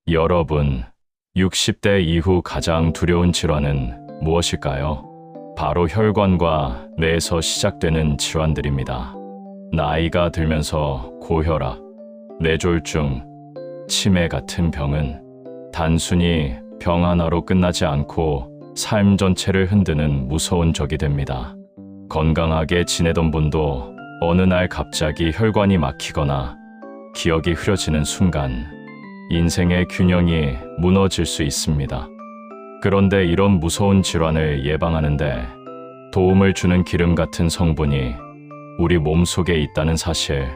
여러분, 60대 이후 가장 두려운 질환은 무엇일까요? 바로 혈관과 뇌에서 시작되는 질환들입니다. 나이가 들면서 고혈압, 뇌졸중, 치매 같은 병은 단순히 병 하나로 끝나지 않고 삶 전체를 흔드는 무서운 적이 됩니다. 건강하게 지내던 분도 어느 날 갑자기 혈관이 막히거나 기억이 흐려지는 순간 인생의 균형이 무너질 수 있습니다. 그런데 이런 무서운 질환을 예방하는데 도움을 주는 기름 같은 성분이 우리 몸속에 있다는 사실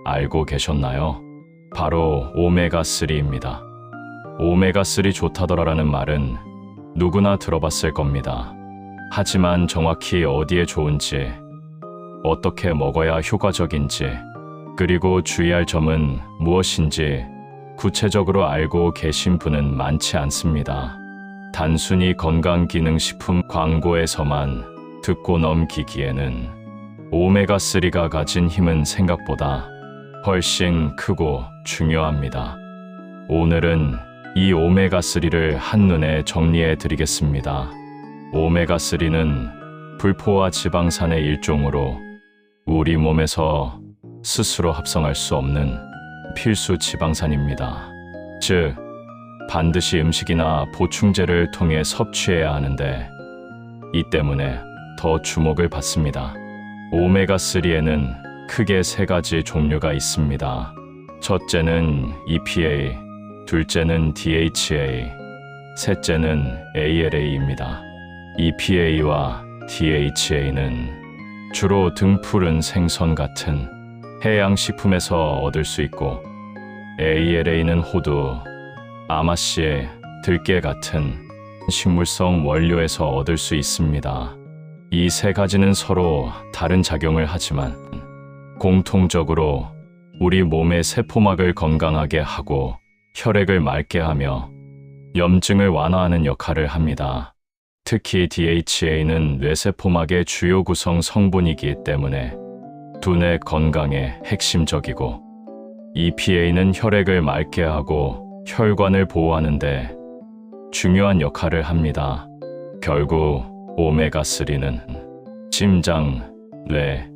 알고 계셨나요? 바로 오메가3입니다. 오메가3 좋다더라라는 말은 누구나 들어봤을 겁니다. 하지만 정확히 어디에 좋은지, 어떻게 먹어야 효과적인지, 그리고 주의할 점은 무엇인지 구체적으로 알고 계신 분은 많지 않습니다. 단순히 건강기능식품 광고에서만 듣고 넘기기에는 오메가3가 가진 힘은 생각보다 훨씬 크고 중요합니다. 오늘은 이 오메가3를 한눈에 정리해 드리겠습니다. 오메가3는 불포화 지방산의 일종으로 우리 몸에서 스스로 합성할 수 없는 필수 지방산입니다. 즉, 반드시 음식이나 보충제를 통해 섭취해야 하는데 이 때문에 더 주목을 받습니다. 오메가3에는 크게 세 가지 종류가 있습니다. 첫째는 EPA, 둘째는 DHA, 셋째는 ALA입니다. EPA와 DHA는 주로 등푸른 생선 같은 해양식품에서 얻을 수 있고, ALA는 호두, 아마씨, 들깨 같은 식물성 원료에서 얻을 수 있습니다. 이 세 가지는 서로 다른 작용을 하지만 공통적으로 우리 몸의 세포막을 건강하게 하고 혈액을 맑게 하며 염증을 완화하는 역할을 합니다. 특히 DHA는 뇌세포막의 주요 구성 성분이기 때문에 두뇌 건강에 핵심적이고, EPA는 혈액을 맑게 하고 혈관을 보호하는데 중요한 역할을 합니다. 결국 오메가3는 심장, 뇌,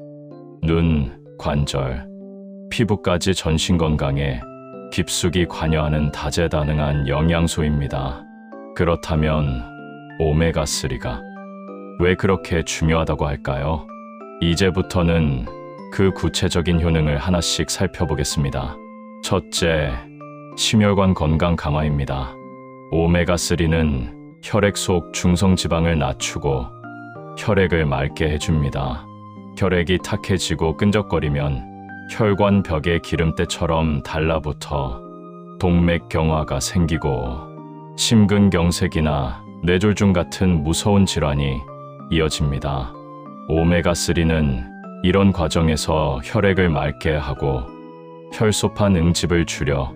눈, 관절, 피부까지 전신 건강에 깊숙이 관여하는 다재다능한 영양소입니다. 그렇다면 오메가3가 왜 그렇게 중요하다고 할까요? 이제부터는 그 구체적인 효능을 하나씩 살펴보겠습니다. 첫째, 심혈관 건강 강화입니다. 오메가3는 혈액 속 중성지방을 낮추고 혈액을 맑게 해줍니다. 혈액이 탁해지고 끈적거리면 혈관 벽에 기름때처럼 달라붙어 동맥경화가 생기고 심근경색이나 뇌졸중 같은 무서운 질환이 이어집니다. 오메가3는 이런 과정에서 혈액을 맑게 하고 혈소판 응집을 줄여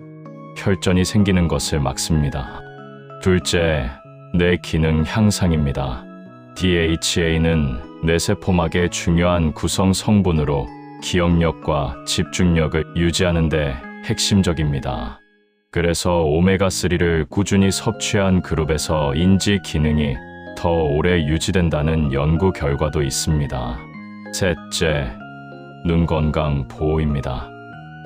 혈전이 생기는 것을 막습니다. 둘째, 뇌 기능 향상입니다. DHA는 뇌세포막의 중요한 구성 성분으로 기억력과 집중력을 유지하는 데 핵심적입니다. 그래서 오메가3를 꾸준히 섭취한 그룹에서 인지 기능이 더 오래 유지된다는 연구 결과도 있습니다. 셋째, 눈 건강 보호입니다.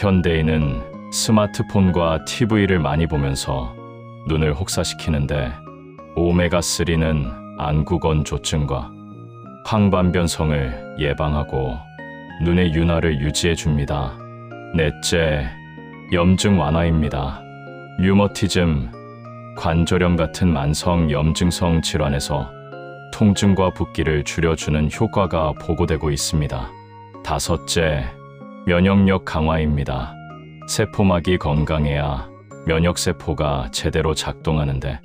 현대인은 스마트폰과 TV를 많이 보면서 눈을 혹사시키는데 오메가3는 안구건조증과 황반변성을 예방하고 눈의 윤활을 유지해줍니다. 넷째, 염증 완화입니다. 류머티즘, 관절염 같은 만성 염증성 질환에서 통증과 붓기를 줄여주는 효과가 보고되고 있습니다. 다섯째, 면역력 강화입니다. 세포막이 건강해야 면역세포가 제대로 작동하는데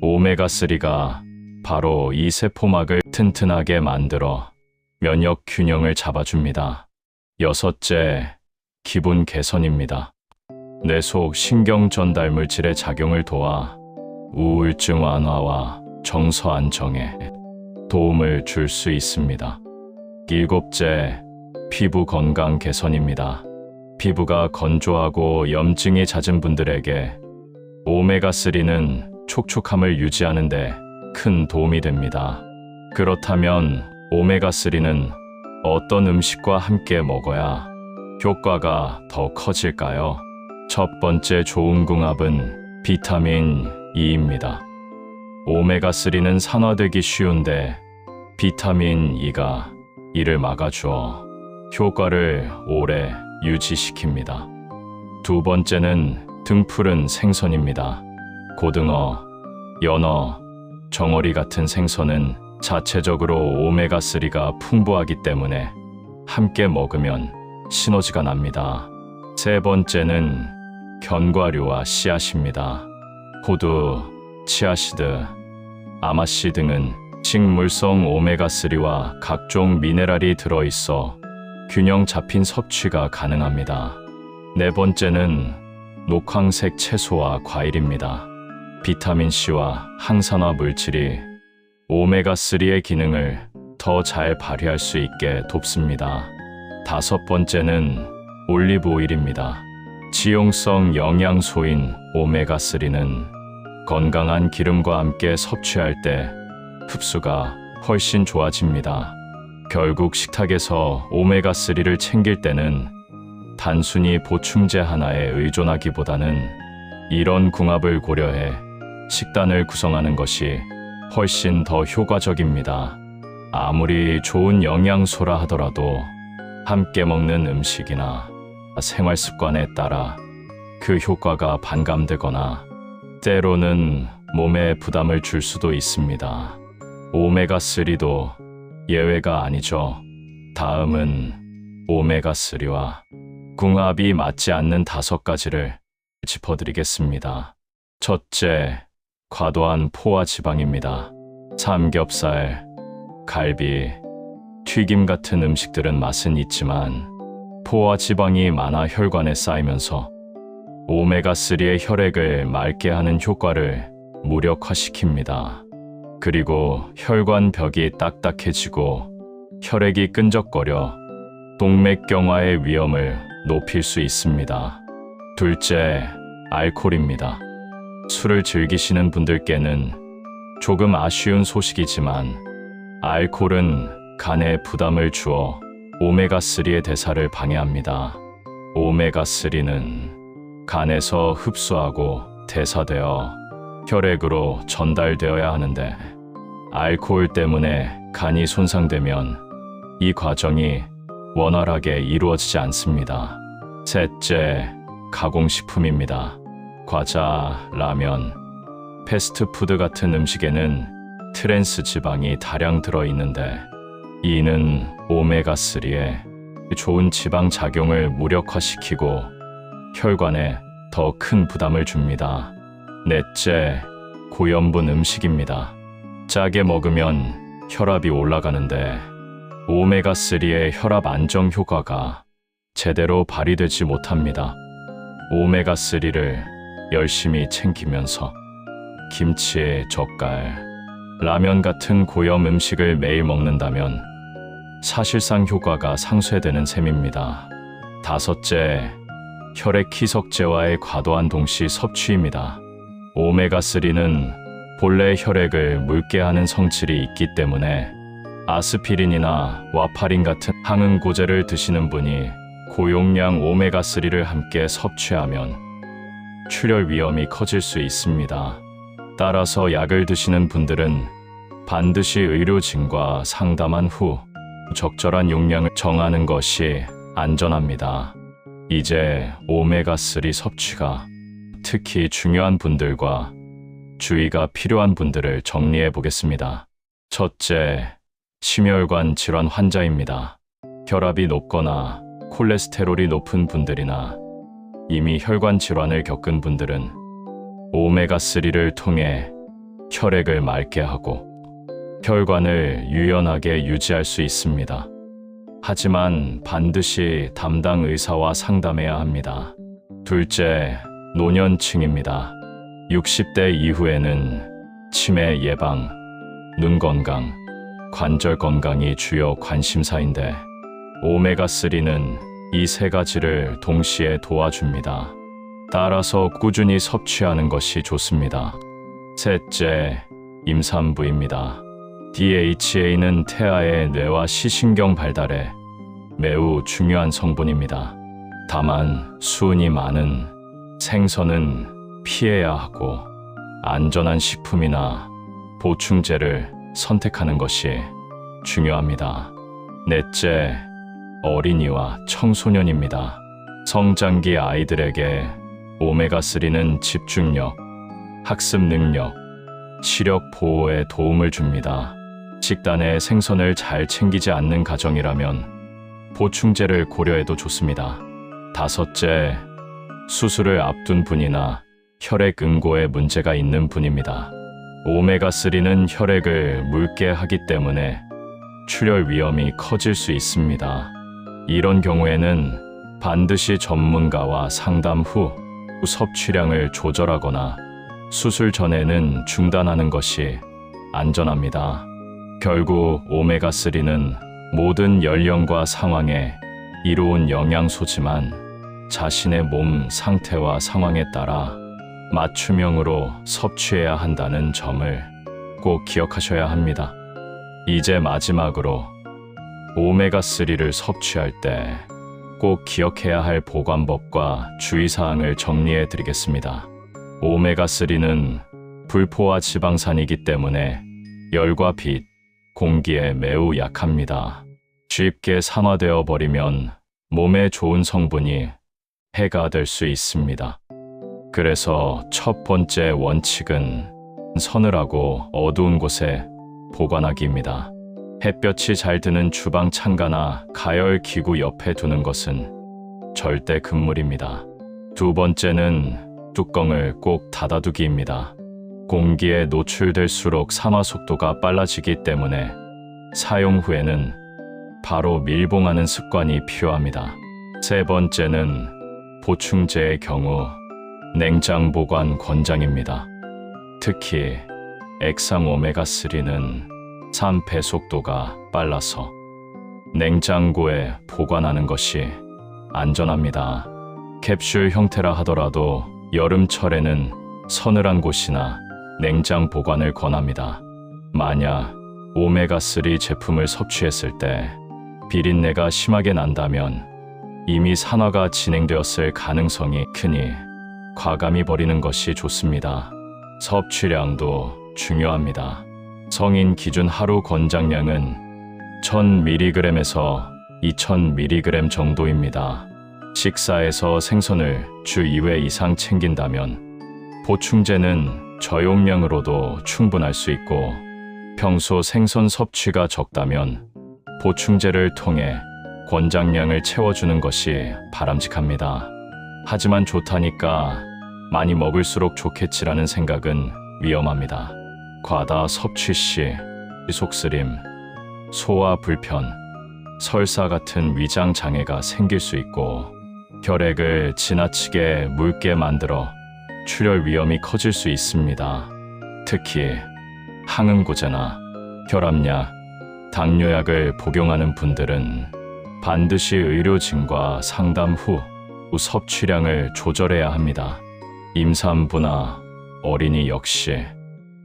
오메가3가 바로 이 세포막을 튼튼하게 만들어 면역 균형을 잡아줍니다. 여섯째, 기분 개선입니다. 뇌 속 신경 전달 물질의 작용을 도와 우울증 완화와 정서 안정에 도움을 줄 수 있습니다. 일곱째, 피부 건강 개선입니다. 피부가 건조하고 염증이 잦은 분들에게 오메가3는 촉촉함을 유지하는 데 큰 도움이 됩니다. 그렇다면 오메가3는 어떤 음식과 함께 먹어야 효과가 더 커질까요? 첫 번째 좋은 궁합은 비타민 E입니다. 오메가3는 산화되기 쉬운데 비타민 E가 이를 막아주어 효과를 오래 유지시킵니다. 두 번째는 등푸른 생선입니다. 고등어, 연어, 정어리 같은 생선은 자체적으로 오메가3가 풍부하기 때문에 함께 먹으면 시너지가 납니다. 세 번째는 견과류와 씨앗입니다. 호두, 치아시드, 아마씨 등은 식물성 오메가3와 각종 미네랄이 들어있어 균형 잡힌 섭취가 가능합니다. 네 번째는 녹황색 채소와 과일입니다. 비타민C와 항산화 물질이 오메가3의 기능을 더 잘 발휘할 수 있게 돕습니다. 다섯 번째는 올리브 오일입니다. 지용성 영양소인 오메가3는 건강한 기름과 함께 섭취할 때 흡수가 훨씬 좋아집니다. 결국 식탁에서 오메가3를 챙길 때는 단순히 보충제 하나에 의존하기보다는 이런 궁합을 고려해 식단을 구성하는 것이 훨씬 더 효과적입니다. 아무리 좋은 영양소라 하더라도 함께 먹는 음식이나 생활 습관에 따라 그 효과가 반감되거나 때로는 몸에 부담을 줄 수도 있습니다. 오메가3도 예외가 아니죠. 다음은 오메가3와 궁합이 맞지 않는 5가지를 짚어드리겠습니다. 첫째, 과도한 포화 지방입니다. 삼겹살, 갈비, 튀김 같은 음식들은 맛은 있지만 포화 지방이 많아 혈관에 쌓이면서 오메가3의 혈액을 맑게 하는 효과를 무력화시킵니다. 그리고 혈관 벽이 딱딱해지고 혈액이 끈적거려 동맥경화의 위험을 높일 수 있습니다. 둘째, 알코올입니다. 술을 즐기시는 분들께는 조금 아쉬운 소식이지만 알코올은 간에 부담을 주어 오메가3의 대사를 방해합니다. 오메가3는 간에서 흡수하고 대사되어 혈액으로 전달되어야 하는데 알코올 때문에 간이 손상되면 이 과정이 원활하게 이루어지지 않습니다. 셋째, 가공식품입니다. 과자, 라면, 패스트푸드 같은 음식에는 트랜스 지방이 다량 들어있는데 이는 오메가3의 좋은 지방 작용을 무력화시키고 혈관에 더 큰 부담을 줍니다. 넷째, 고염분 음식입니다. 짜게 먹으면 혈압이 올라가는데 오메가3의 혈압 안정 효과가 제대로 발휘되지 못합니다. 오메가3를 열심히 챙기면서 김치, 젓갈, 라면 같은 고염 음식을 매일 먹는다면 사실상 효과가 상쇄되는 셈입니다. 다섯째, 혈액 희석제와의 과도한 동시 섭취입니다. 오메가3는 본래 혈액을 묽게 하는 성질이 있기 때문에 아스피린이나 와파린 같은 항응고제를 드시는 분이 고용량 오메가3를 함께 섭취하면 출혈 위험이 커질 수 있습니다. 따라서 약을 드시는 분들은 반드시 의료진과 상담한 후 적절한 용량을 정하는 것이 안전합니다. 이제 오메가3 섭취가 특히 중요한 분들과 주의가 필요한 분들을 정리해 보겠습니다. 첫째, 심혈관 질환 환자입니다. 혈압이 높거나 콜레스테롤이 높은 분들이나 이미 혈관 질환을 겪은 분들은 오메가3를 통해 혈액을 맑게 하고 혈관을 유연하게 유지할 수 있습니다. 하지만 반드시 담당 의사와 상담해야 합니다. 둘째, 노년층입니다. 60대 이후에는 치매 예방, 눈 건강, 관절 건강이 주요 관심사인데 오메가3는 이 3가지를 동시에 도와줍니다. 따라서 꾸준히 섭취하는 것이 좋습니다. 셋째, 임산부입니다. DHA는 태아의 뇌와 시신경 발달에 매우 중요한 성분입니다. 다만 수은이 많은 생선은 피해야 하고 안전한 식품이나 보충제를 선택하는 것이 중요합니다. 넷째, 어린이와 청소년입니다. 성장기 아이들에게 오메가3는 집중력, 학습 능력, 시력 보호에 도움을 줍니다. 식단에 생선을 잘 챙기지 않는 가정이라면 보충제를 고려해도 좋습니다. 다섯째, 수술을 앞둔 분이나 혈액 응고에 문제가 있는 분입니다. 오메가3는 혈액을 묽게 하기 때문에 출혈 위험이 커질 수 있습니다. 이런 경우에는 반드시 전문가와 상담 후 섭취량을 조절하거나 수술 전에는 중단하는 것이 안전합니다. 결국 오메가3는 모든 연령과 상황에 이로운 영양소지만 자신의 몸 상태와 상황에 따라 맞춤형으로 섭취해야 한다는 점을 꼭 기억하셔야 합니다. 이제 마지막으로 오메가3를 섭취할 때 꼭 기억해야 할 보관법과 주의사항을 정리해 드리겠습니다. 오메가3는 불포화 지방산이기 때문에 열과 빛, 공기에 매우 약합니다. 쉽게 산화되어 버리면 몸에 좋은 성분이 해가 될 수 있습니다. 그래서 첫 번째 원칙은 서늘하고 어두운 곳에 보관하기입니다. 햇볕이 잘 드는 주방 창가나 가열 기구 옆에 두는 것은 절대 금물입니다. 두 번째는 뚜껑을 꼭 닫아두기입니다. 공기에 노출될수록 산화 속도가 빨라지기 때문에 사용 후에는 바로 밀봉하는 습관이 필요합니다. 세 번째는 보충제의 경우 냉장 보관 권장입니다. 특히 액상 오메가3는 산배속도가 빨라서 냉장고에 보관하는 것이 안전합니다. 캡슐 형태라 하더라도 여름철에는 서늘한 곳이나 냉장 보관을 권합니다. 만약 오메가3 제품을 섭취했을 때 비린내가 심하게 난다면 이미 산화가 진행되었을 가능성이 크니 과감히 버리는 것이 좋습니다. 섭취량도 중요합니다. 성인 기준 하루 권장량은 1000mg에서 2000mg 정도입니다. 식사에서 생선을 주 2회 이상 챙긴다면 보충제는 저용량으로도 충분할 수 있고 평소 생선 섭취가 적다면 보충제를 통해 권장량을 채워주는 것이 바람직합니다. 하지만 좋다니까 많이 먹을수록 좋겠지라는 생각은 위험합니다. 과다 섭취 시 속쓰림, 소화 불편, 설사 같은 위장 장애가 생길 수 있고 혈액을 지나치게 묽게 만들어 출혈 위험이 커질 수 있습니다. 특히 항응고제나 혈압약, 당뇨약을 복용하는 분들은 반드시 의료진과 상담 후 섭취량을 조절해야 합니다. 임산부나 어린이 역시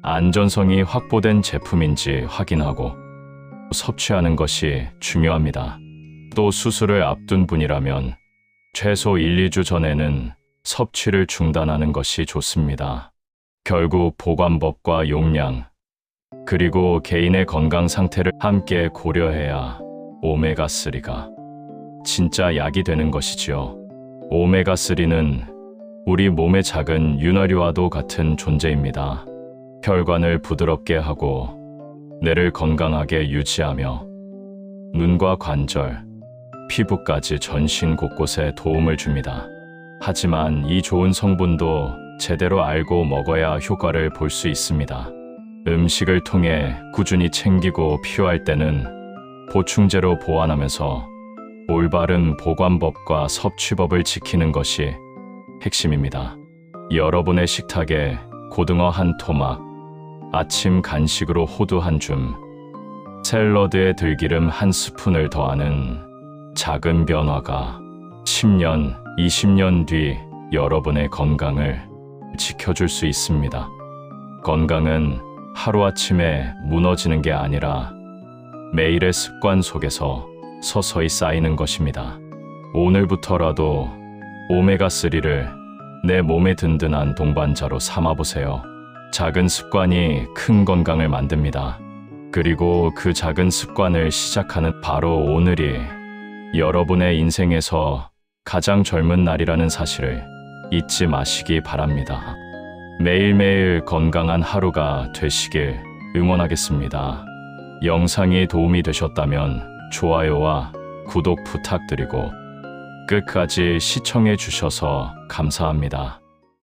안전성이 확보된 제품인지 확인하고 섭취하는 것이 중요합니다. 또 수술을 앞둔 분이라면 최소 1, 2주 전에는 섭취를 중단하는 것이 좋습니다. 결국 보관법과 용량, 그리고 개인의 건강 상태를 함께 고려해야 오메가3가 진짜 약이 되는 것이지요. 오메가3는 우리 몸의 작은 윤활유와도 같은 존재입니다. 혈관을 부드럽게 하고 뇌를 건강하게 유지하며 눈과 관절, 피부까지 전신 곳곳에 도움을 줍니다. 하지만 이 좋은 성분도 제대로 알고 먹어야 효과를 볼 수 있습니다. 음식을 통해 꾸준히 챙기고 필요할 때는 보충제로 보완하면서 올바른 보관법과 섭취법을 지키는 것이 핵심입니다. 여러분의 식탁에 고등어 한 토막, 아침 간식으로 호두 한 줌, 샐러드에 들기름 한 스푼을 더하는 작은 변화가 10년, 20년 뒤 여러분의 건강을 지켜줄 수 있습니다. 건강은 하루아침에 무너지는 게 아니라 매일의 습관 속에서 서서히 쌓이는 것입니다. 오늘부터라도 오메가3를 내 몸의 든든한 동반자로 삼아보세요. 작은 습관이 큰 건강을 만듭니다. 그리고 그 작은 습관을 시작하는 바로 오늘이 여러분의 인생에서 가장 젊은 날이라는 사실을 잊지 마시기 바랍니다. 매일매일 건강한 하루가 되시길 응원하겠습니다. 영상이 도움이 되셨다면 좋아요와 구독 부탁드리고 끝까지 시청해 주셔서 감사합니다.